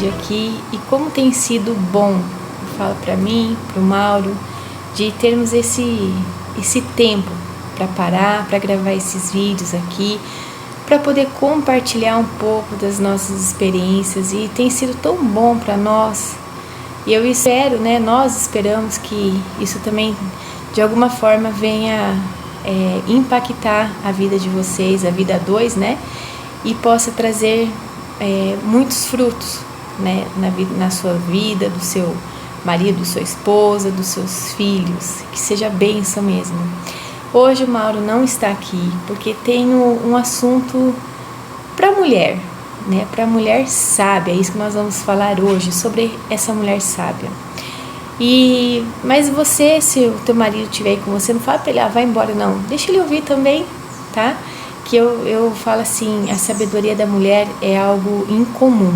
aqui e como tem sido bom, eu falo para mim, para o Mauro, de termos esse tempo para parar, para gravar esses vídeos aqui, para poder compartilhar um pouco das nossas experiências, e tem sido tão bom para nós. E eu espero, né, nós esperamos que isso também de alguma forma venha impactar a vida de vocês, a vida a dois, né, e possa trazer muitos frutos, né, na sua vida, do seu marido, sua esposa, dos seus filhos, que seja bênção mesmo. Hoje o Mauro não está aqui porque tenho um assunto para mulher, né, para mulher sábia. É isso que nós vamos falar hoje, sobre essa mulher sábia. Mas você, se o teu marido estiver aí com você, não fala para ele, vai embora, não. Deixa ele ouvir também, tá? Que eu falo assim, a sabedoria da mulher é algo incomum.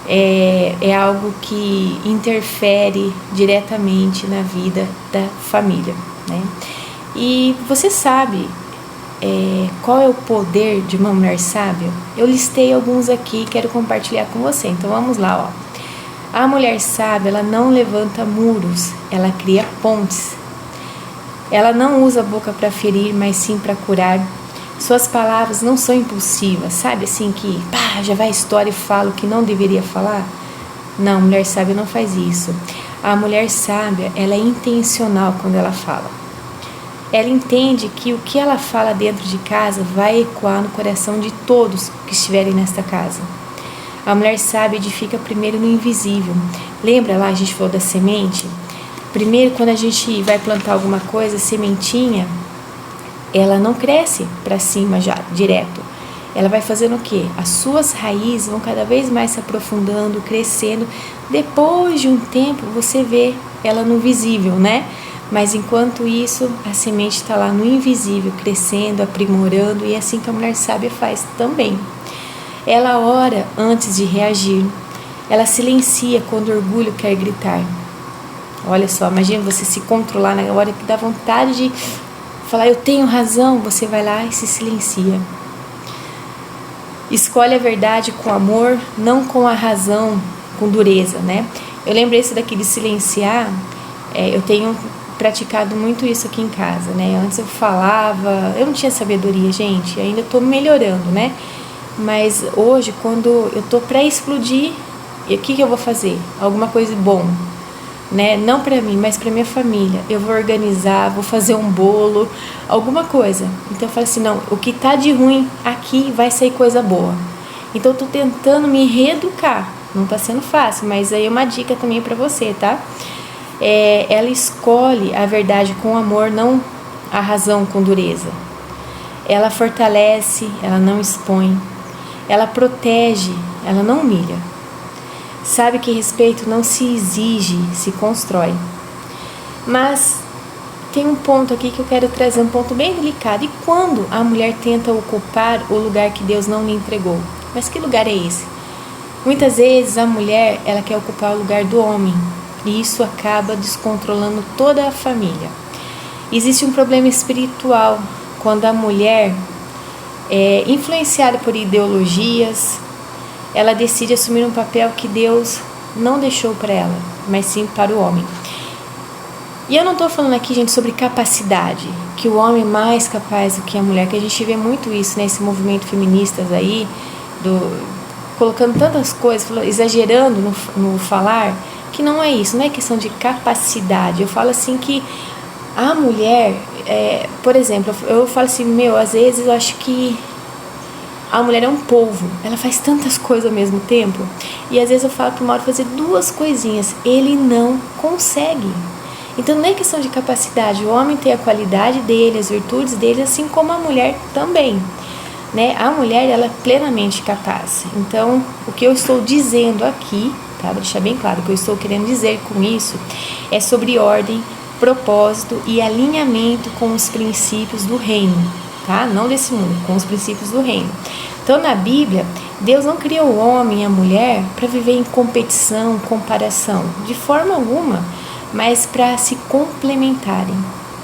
É algo que interfere diretamente na vida da família, né? E você sabe qual é o poder de uma mulher sábia? Eu listei alguns aqui e quero compartilhar com você. Então vamos lá, ó. A mulher sábia, ela não levanta muros, ela cria pontes. Ela não usa a boca para ferir, mas sim para curar. Suas palavras não são impulsivas, sabe assim que já vai a história e fala o que não deveria falar? Não, a mulher sábia não faz isso. A mulher sábia, ela é intencional quando ela fala. Ela entende que o que ela fala dentro de casa vai ecoar no coração de todos que estiverem nesta casa. A mulher sábia edifica primeiro no invisível. Lembra lá, a gente falou da semente? Primeiro, quando a gente vai plantar alguma coisa, a sementinha, ela não cresce para cima já, direto. Ela vai fazendo o quê? As suas raízes vão cada vez mais se aprofundando, crescendo. Depois de um tempo, você vê ela no visível, né? Mas enquanto isso, a semente está lá no invisível, crescendo, aprimorando, e é assim que a mulher sábia faz também. Ela ora antes de reagir. Ela silencia quando o orgulho quer gritar. Olha só, imagina você se controlar na hora que dá vontade de falar, eu tenho razão, você vai lá e se silencia. Escolhe a verdade com amor, não com a razão, com dureza, né? Eu lembrei isso daqui de silenciar, eu tenho praticado muito isso aqui em casa, né? Antes eu falava, eu não tinha sabedoria, gente, ainda estou melhorando, né? Mas hoje, quando eu tô para explodir, o que eu vou fazer? Alguma coisa bom, né? Não para mim, mas para minha família. Eu vou organizar, vou fazer um bolo, alguma coisa. Então eu falo assim, não, o que tá de ruim aqui vai sair coisa boa. Então eu tô tentando me reeducar. Não tá sendo fácil, mas aí é uma dica também para você, tá? Ela escolhe a verdade com amor, não a razão com dureza. Ela fortalece, ela não expõe. Ela protege, ela não humilha. Sabe que respeito não se exige, se constrói. Mas tem um ponto aqui que eu quero trazer, um ponto bem delicado. E quando a mulher tenta ocupar o lugar que Deus não lhe entregou? Mas que lugar é esse? Muitas vezes a mulher, ela quer ocupar o lugar do homem. E isso acaba descontrolando toda a família. Existe um problema espiritual quando a mulher influenciada por ideologias, ela decide assumir um papel que Deus não deixou para ela, mas sim para o homem. E eu não estou falando aqui, gente, sobre capacidade, que o homem é mais capaz do que a mulher, que a gente vê muito isso nesse movimento feministas aí, colocando tantas coisas, exagerando no falar, que não é isso, não é questão de capacidade. Eu falo assim que a mulher, por exemplo, eu falo assim, às vezes eu acho que a mulher é um polvo, ela faz tantas coisas ao mesmo tempo, e às vezes eu falo pro Mauro fazer 2 coisinhas, ele não consegue. Então não é questão de capacidade, o homem tem a qualidade dele, as virtudes dele, assim como a mulher também, né? A mulher, ela é plenamente capaz. Então, o que eu estou dizendo aqui, tá? Vou deixar bem claro, o que eu estou querendo dizer com isso é sobre ordem, propósito e alinhamento com os princípios do reino, tá? Não desse mundo, com os princípios do reino. Então, na Bíblia, Deus não criou o homem e a mulher para viver em competição, comparação, de forma alguma, mas para se complementarem,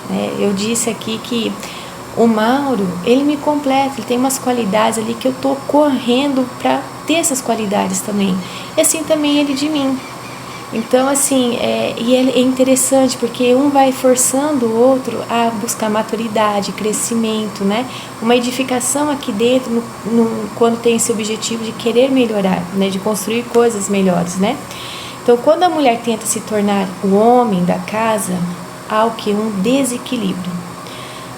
né? Eu disse aqui que o Mauro, ele me completa, ele tem umas qualidades ali que eu tô correndo para ter essas qualidades também. E assim também ele de mim. Então, assim, e é interessante porque um vai forçando o outro a buscar maturidade, crescimento, né? Uma edificação aqui dentro, quando tem esse objetivo de querer melhorar, né? De construir coisas melhores, né? Então, quando a mulher tenta se tornar o homem da casa, há o que? Um desequilíbrio,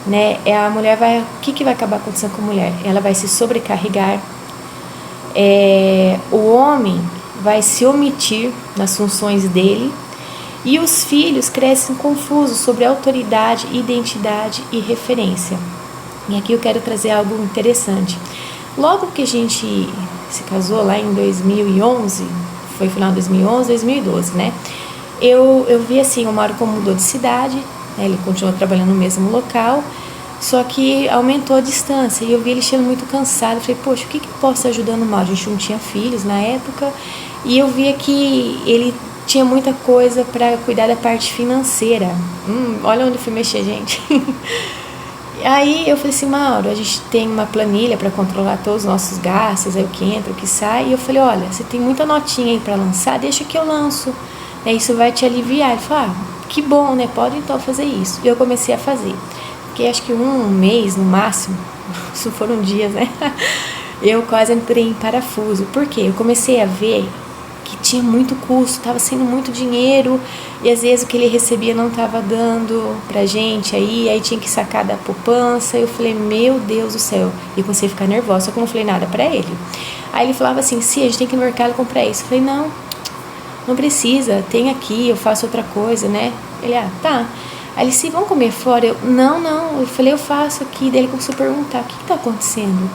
né? A mulher vai... O que vai acabar acontecendo com a mulher? Ela vai se sobrecarregar. O homem vai se omitir nas funções dele e os filhos crescem confusos sobre autoridade, identidade e referência. E aqui eu quero trazer algo interessante. Logo que a gente se casou lá em 2011, foi final de 2011, 2012, né? Eu vi assim, o Mauro como mudou de cidade, né? Ele continuou trabalhando no mesmo local, só que aumentou a distância e eu vi ele chegando muito cansado. Eu falei, poxa, o que eu posso estar ajudando o Mauro? A gente não tinha filhos na época e eu via que ele tinha muita coisa para cuidar da parte financeira. Olha onde eu fui mexer, gente. Aí eu falei assim, Mauro, a gente tem uma planilha para controlar todos os nossos gastos, aí o que entra, o que sai. E eu falei, olha, você tem muita notinha aí para lançar, deixa que eu lanço. Isso vai te aliviar. Ele falou, que bom, né? Pode então fazer isso. E eu comecei a fazer. Fiquei acho que um mês no máximo, isso foram dias, né? Eu quase entrei em parafuso. Por quê? Eu comecei a ver que tinha muito custo, estava sendo muito dinheiro e às vezes o que ele recebia não estava dando pra gente, aí tinha que sacar da poupança. Eu falei, meu Deus do céu, e comecei a ficar nervosa, só que eu não falei nada pra ele. Aí ele falava assim, a gente tem que ir no mercado comprar isso. Eu falei, não precisa, tem aqui, eu faço outra coisa, né? Ele, tá. Aí ele disse, vamos comer fora? Eu, não, eu falei, eu faço aqui. Daí ele começou a perguntar, o que tá acontecendo?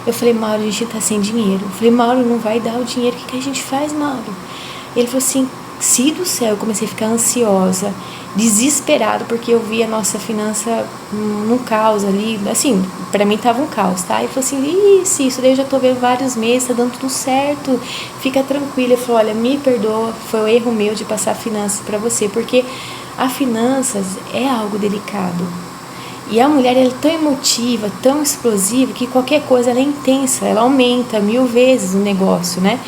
Eu falei, Mauro, a gente tá sem dinheiro. Eu falei, Mauro, não vai dar o dinheiro, o que a gente faz, Mauro? Ele falou assim, se do céu, eu comecei a ficar ansiosa, desesperado, porque eu vi a nossa finança num caos ali, assim, pra mim tava um caos, tá? Ele falou assim, isso daí eu já tô vendo vários meses, tá dando tudo certo, fica tranquila. Ele falou, olha, me perdoa, foi um erro meu de passar finanças pra você, porque a finanças é algo delicado. E a mulher ela é tão emotiva, tão explosiva, que qualquer coisa ela é intensa, ela aumenta 1000 vezes o negócio, né?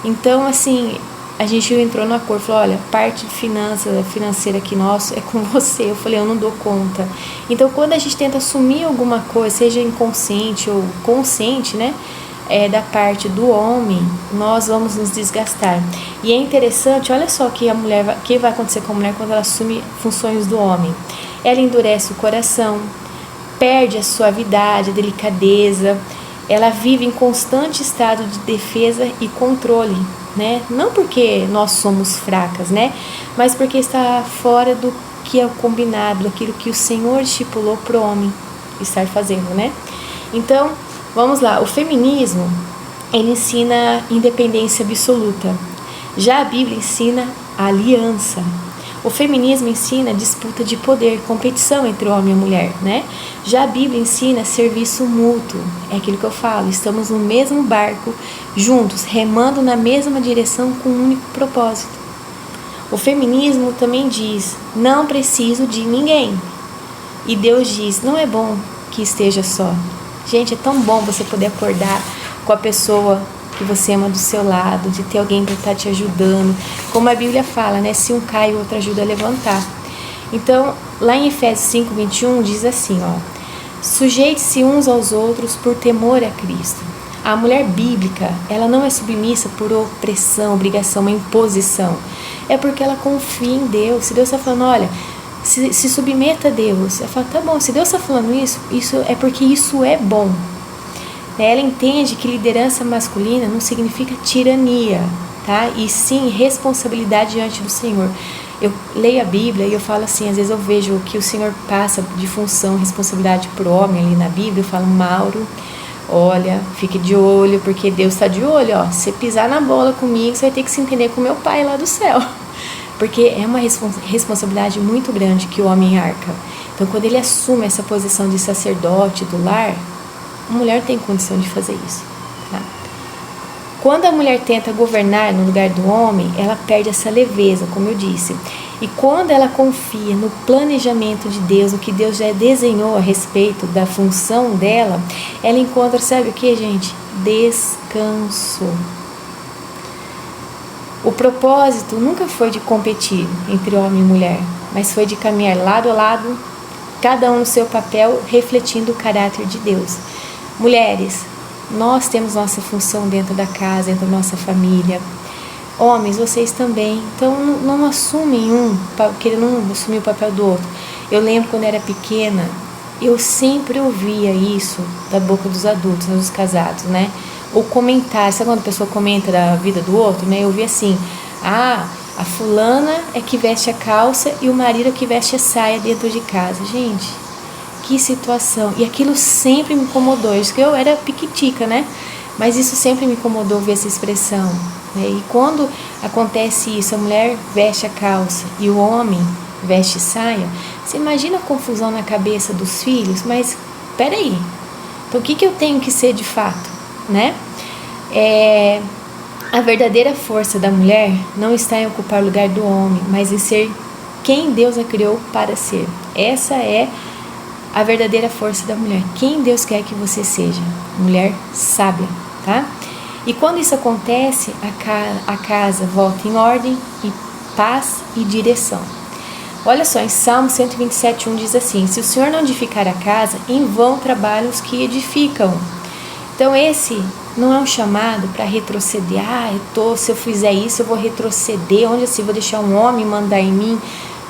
Então, assim, a gente entrou no acordo, falou, olha, parte de financeira aqui nosso é com você. Eu falei, eu não dou conta. Então, quando a gente tenta assumir alguma coisa, seja inconsciente ou consciente, né? Da parte do homem, nós vamos nos desgastar. E é interessante, olha só que que vai acontecer com a mulher quando ela assume funções do homem. Ela endurece o coração, perde a suavidade, a delicadeza, ela vive em constante estado de defesa e controle, né? Não porque nós somos fracas, né? Mas porque está fora do que é o combinado, daquilo que o Senhor estipulou para o homem estar fazendo, né? Então, vamos lá, o feminismo, ele ensina independência absoluta. Já a Bíblia ensina a aliança. O feminismo ensina disputa de poder, competição entre o homem e a mulher, né? Já a Bíblia ensina serviço mútuo. É aquilo que eu falo, estamos no mesmo barco, juntos, remando na mesma direção com um único propósito. O feminismo também diz, não preciso de ninguém. E Deus diz, não é bom que esteja só. Gente, é tão bom você poder acordar com a pessoa que você ama do seu lado, de ter alguém para estar te ajudando. Como a Bíblia fala, né? Se um cai, o outro ajuda a levantar. Então, lá em Efésios 5:21 diz assim, sujeite-se uns aos outros por temor a Cristo. A mulher bíblica, ela não é submissa por opressão, obrigação, uma imposição. É porque ela confia em Deus. Se Deus está falando, olha, se submeta a Deus. Ela fala, tá bom, se Deus está falando isso é porque isso é bom. Ela entende que liderança masculina não significa tirania, tá? E sim responsabilidade diante do Senhor. Eu leio a Bíblia e eu falo assim, às vezes eu vejo o que o Senhor passa de função, responsabilidade para o homem ali na Bíblia, eu falo, Mauro, olha, fique de olho, porque Deus está de olho, se você pisar na bola comigo, você vai ter que se entender com meu pai lá do céu. Porque é uma responsabilidade muito grande que o homem arca. Então, quando ele assume essa posição de sacerdote do lar, a mulher tem condição de fazer isso, tá? Quando a mulher tenta governar no lugar do homem, ela perde essa leveza, como eu disse. E quando ela confia no planejamento de Deus, o que Deus já desenhou a respeito da função dela, ela encontra, sabe o que, gente? Descanso. O propósito nunca foi de competir entre homem e mulher, mas foi de caminhar lado a lado, cada um no seu papel, refletindo o caráter de Deus. Mulheres, nós temos nossa função dentro da casa, dentro da nossa família. Homens, vocês também. Então, não assumem querendo um assumir o papel do outro. Eu lembro quando eu era pequena, eu sempre ouvia isso da boca dos adultos, dos casados, né? Ou comentar, sabe quando a pessoa comenta da vida do outro, né? Eu ouvia assim, a fulana é que veste a calça e o marido é que veste a saia dentro de casa. Gente, que situação. E aquilo sempre me incomodou. Isso que eu era piquitica, né? Mas isso sempre me incomodou ver essa expressão, né? E quando acontece isso, a mulher veste a calça e o homem veste saia, você imagina a confusão na cabeça dos filhos? Mas, peraí, então o que eu tenho que ser de fato, né? A verdadeira força da mulher não está em ocupar o lugar do homem, mas em ser quem Deus a criou para ser. Essa é a verdadeira força da mulher. Quem Deus quer que você seja? Mulher sábia, tá? E quando isso acontece, a casa volta em ordem, e paz e direção. Olha só, em Salmo 127:1 diz assim: se o Senhor não edificar a casa, em vão trabalham os que edificam. Então esse não é um chamado para retroceder. Se eu fizer isso, eu vou retroceder. Onde assim, vou deixar um homem mandar em mim?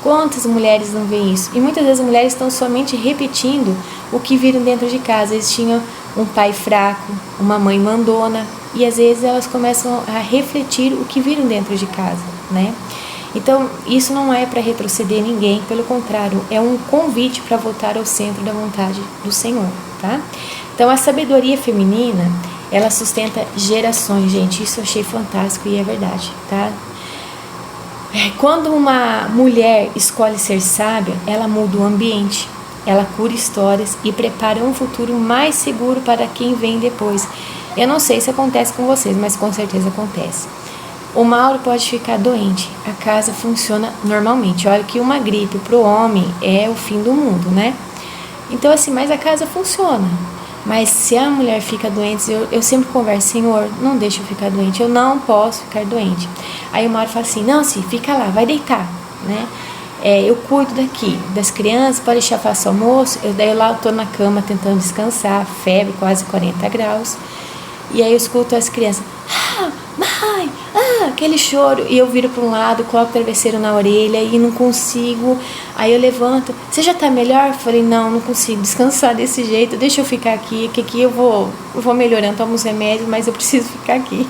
Quantas mulheres não veem isso? E muitas vezes as mulheres estão somente repetindo o que viram dentro de casa. Eles tinham um pai fraco, uma mãe mandona, e às vezes elas começam a refletir o que viram dentro de casa, né? Então, isso não é para retroceder ninguém, pelo contrário, é um convite para voltar ao centro da vontade do Senhor, tá? Então, a sabedoria feminina, ela sustenta gerações, gente, isso eu achei fantástico e é verdade, tá? Quando uma mulher escolhe ser sábia, ela muda o ambiente, ela cura histórias e prepara um futuro mais seguro para quem vem depois. Eu não sei se acontece com vocês, mas com certeza acontece. O Mauro pode ficar doente, a casa funciona normalmente. Olha que uma gripe para o homem é o fim do mundo, né? Então assim, mas a casa funciona. Mas se a mulher fica doente, eu sempre converso: Senhor, não deixa eu ficar doente, eu não posso ficar doente. Aí o Mauro fala assim: não, sim, fica lá, vai deitar, né? Eu cuido daqui, das crianças, pode deixar, faço almoço. Daí lá eu tô na cama tentando descansar, febre, quase 40 graus. E aí eu escuto as crianças: mãe, aquele choro. E eu viro para um lado, coloco o travesseiro na orelha e não consigo. Aí eu levanto: você já tá melhor? Eu falei: não consigo descansar desse jeito, deixa eu ficar aqui, que aqui eu vou melhorando, tomo os remédios, mas eu preciso ficar aqui.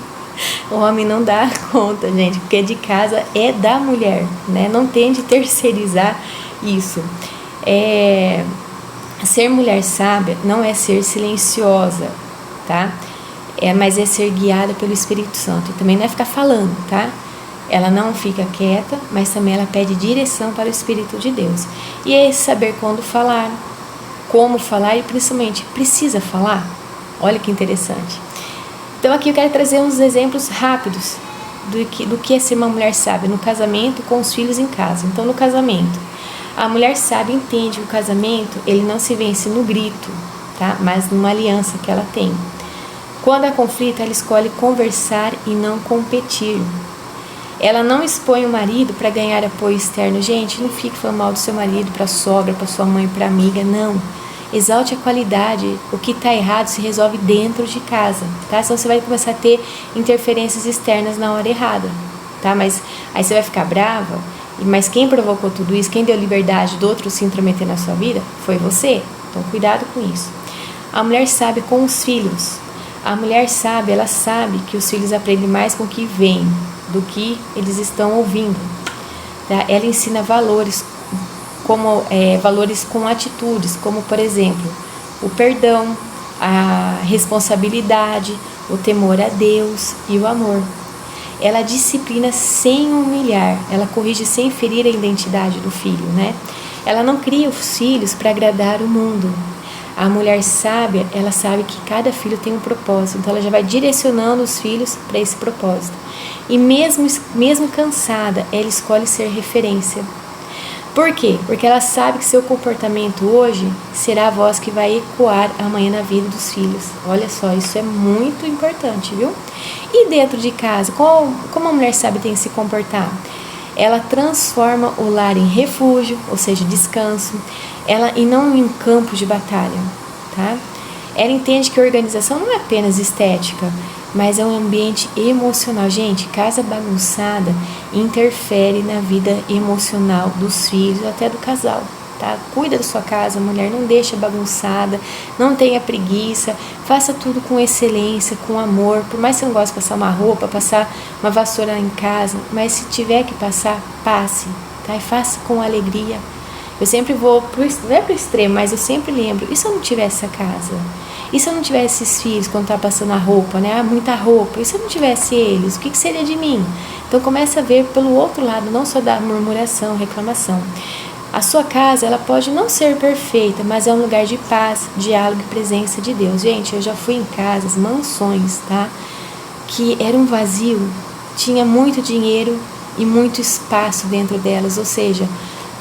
O homem não dá conta, gente, porque de casa é da mulher, né? Não tem de terceirizar isso. Ser mulher sábia não é ser silenciosa, tá? Mas é ser guiada pelo Espírito Santo. E também não é ficar falando, tá? Ela não fica quieta, mas também ela pede direção para o Espírito de Deus. E é saber quando falar, como falar e principalmente, precisa falar? Olha que interessante. Então aqui eu quero trazer uns exemplos rápidos do que é ser uma mulher sábia no casamento, com os filhos em casa. Então no casamento, a mulher sábia entende que o casamento, ele não se vence no grito, tá? Mas numa aliança que ela tem. Quando há conflito, ela escolhe conversar e não competir. Ela não expõe o marido para ganhar apoio externo. Gente, não fique falando mal do seu marido para a sogra, para sua mãe, para a amiga, não. Exalte a qualidade. O que está errado se resolve dentro de casa, tá? Senão você vai começar a ter interferências externas na hora errada, tá? Mas aí você vai ficar brava. Mas quem provocou tudo isso, quem deu liberdade do outro se intrometer na sua vida, foi você. Então cuidado com isso. A mulher sabe com os filhos. A mulher sábia, ela sabe que os filhos aprendem mais com o que vem do que eles estão ouvindo, tá? Ela ensina valores, valores com atitudes, como por exemplo, o perdão, a responsabilidade, o temor a Deus e o amor. Ela disciplina sem humilhar, ela corrige sem ferir a identidade do filho, né? Ela não cria os filhos para agradar o mundo. A mulher sábia, ela sabe que cada filho tem um propósito, então ela já vai direcionando os filhos para esse propósito. E mesmo cansada, ela escolhe ser referência. Por quê? Porque ela sabe que seu comportamento hoje será a voz que vai ecoar amanhã na vida dos filhos. Olha só, isso é muito importante, viu? E dentro de casa, como a mulher sábia tem que se comportar? Ela transforma o lar em refúgio, ou seja, descanso, e não em campo de batalha, tá? Ela entende que a organização não é apenas estética, mas é um ambiente emocional. Gente, casa bagunçada interfere na vida emocional dos filhos, até do casal, tá? Cuida da sua casa, mulher, não deixa bagunçada, não tenha preguiça, faça tudo com excelência, com amor. Por mais que você não goste de passar uma roupa, passar uma vassoura em casa, mas se tiver que passar, passe, tá? E faça com alegria. Eu sempre vou, não é pro extremo, mas eu sempre lembro, e se eu não tivesse a casa? E se eu não tivesse esses filhos quando tá passando a roupa, né? Muita roupa. E se eu não tivesse eles, o que seria de mim? Então começa a ver pelo outro lado, não só da murmuração, reclamação. A sua casa, ela pode não ser perfeita, mas é um lugar de paz, diálogo e presença de Deus. Gente, eu já fui em casas, mansões, tá? Que era um vazio, tinha muito dinheiro e muito espaço dentro delas, ou seja,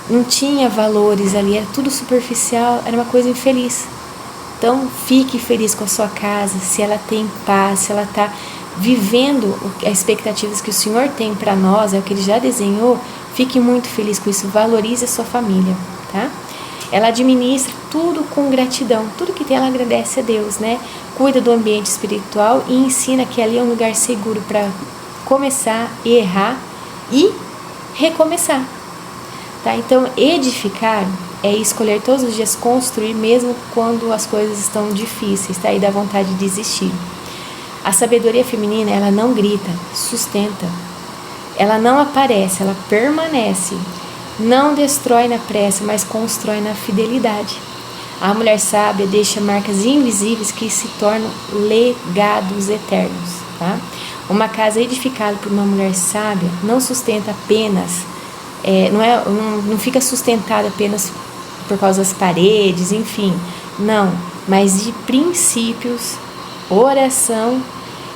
não tinha valores ali, era tudo superficial, era uma coisa infeliz. Então, fique feliz com a sua casa, se ela tem paz, se ela está vivendo as expectativas que o Senhor tem para nós, é o que Ele já desenhou, fique muito feliz com isso, valorize a sua família, tá? Ela administra tudo com gratidão, tudo que tem ela agradece a Deus, né? Cuida do ambiente espiritual e ensina que ali é um lugar seguro para começar, errar e recomeçar, tá? Então, edificar é escolher todos os dias construir, mesmo quando as coisas estão difíceis, tá? E dá vontade de desistir. A sabedoria feminina, ela não grita, sustenta. Ela não aparece, ela permanece. Não destrói na pressa, mas constrói na fidelidade. A mulher sábia deixa marcas invisíveis que se tornam legados eternos, tá? Uma casa edificada por uma mulher sábia não sustenta apenas, não fica sustentada apenas por causa das paredes, enfim, não, mas de princípios, oração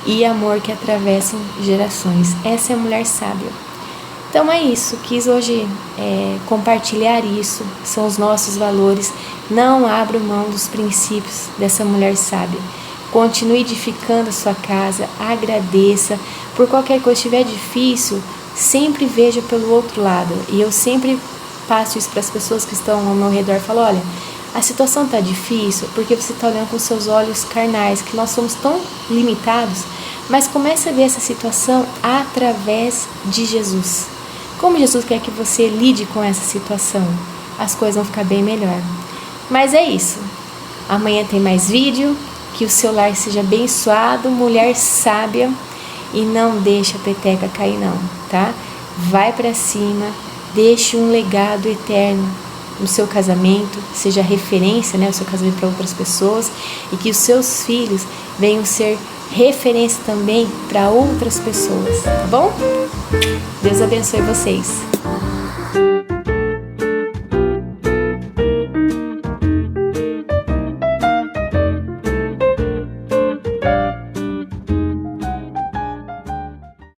e amor que atravessam gerações. Essa é a mulher sábia. Então é isso, quis hoje compartilhar isso, são os nossos valores. Não abra mão dos princípios dessa mulher sábia. Continue edificando a sua casa, agradeça. Por qualquer coisa que estiver difícil, sempre veja pelo outro lado. E eu sempre passo isso para as pessoas que estão ao meu redor. Falo, olha, a situação está difícil porque você está olhando com seus olhos carnais, que nós somos tão limitados, mas comece a ver essa situação através de Jesus. Como Jesus quer que você lide com essa situação, as coisas vão ficar bem melhor. Mas é isso. Amanhã tem mais vídeo. Que o seu lar seja abençoado, mulher sábia, e não deixa a peteca cair não, tá? Vai pra cima, deixe um legado eterno no seu casamento, seja referência, né, o seu casamento para outras pessoas, e que os seus filhos venham ser referência também para outras pessoas, tá bom? Deus abençoe vocês.